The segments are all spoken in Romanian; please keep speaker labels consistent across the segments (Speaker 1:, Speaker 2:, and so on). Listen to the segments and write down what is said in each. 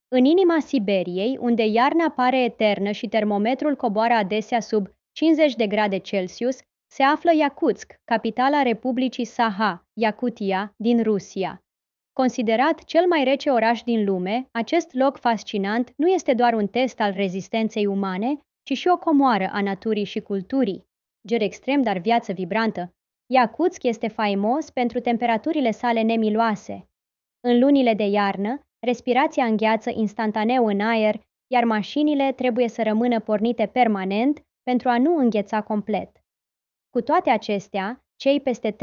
Speaker 1: În inima Siberiei, unde iarna pare eternă și termometrul coboară adesea sub 50 de grade Celsius, se află Iakutsk, capitala Republicii Saha, Iacutia, din Rusia. Considerat cel mai rece oraș din lume, acest loc fascinant nu este doar un test al rezistenței umane, ci și o comoară a naturii și culturii. Ger extrem, dar viață vibrantă. Iacutsk este faimos pentru temperaturile sale nemiloase. În lunile de iarnă, respirația îngheață instantaneu în aer, iar mașinile trebuie să rămână pornite permanent pentru a nu îngheța complet. Cu toate acestea, cei peste 300.000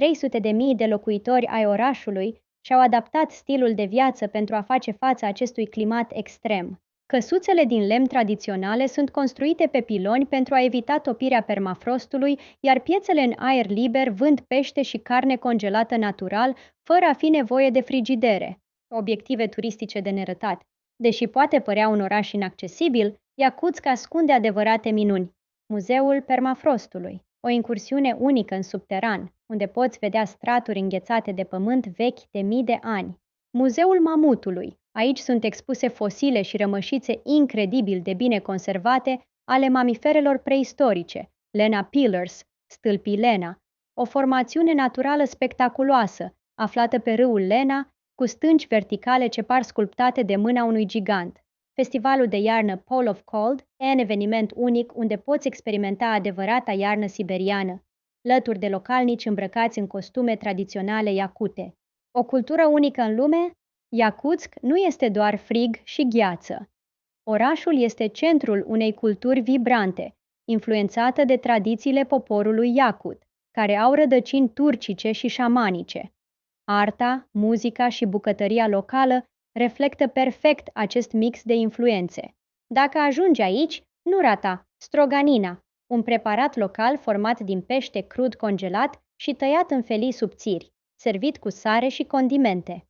Speaker 1: de locuitori ai orașului și-au adaptat stilul de viață pentru a face față acestui climat extrem. Căsuțele din lemn tradiționale sunt construite pe piloni pentru a evita topirea permafrostului, iar piețele în aer liber vând pește și carne congelată natural, fără a fi nevoie de frigidere. Obiective turistice de nerătat. Deși poate părea un oraș inaccesibil, Iacutsk ascunde adevărate minuni. Muzeul Permafrostului, o incursiune unică în subteran, unde poți vedea straturi înghețate de pământ vechi de mii de ani. Muzeul Mamutului. Aici sunt expuse fosile și rămășițe incredibil de bine conservate ale mamiferelor preistorice, Lena Pillars, stâlpii Lena, o formațiune naturală spectaculoasă, aflată pe râul Lena, cu stânci verticale ce par sculptate de mâna unui gigant. Festivalul de iarnă Pole of Cold e un eveniment unic unde poți experimenta adevărata iarnă siberiană, lături de localnici îmbrăcați în costume tradiționale iacute. O cultură unică în lume? Iacutsk nu este doar frig și gheață. Orașul este centrul unei culturi vibrante, influențată de tradițiile poporului iacut, care au rădăcini turcice și șamanice. Arta, muzica și bucătăria locală reflectă perfect acest mix de influențe. Dacă ajungi aici, nu rata stroganina, un preparat local format din pește crud congelat și tăiat în felii subțiri, servit cu sare și condimente.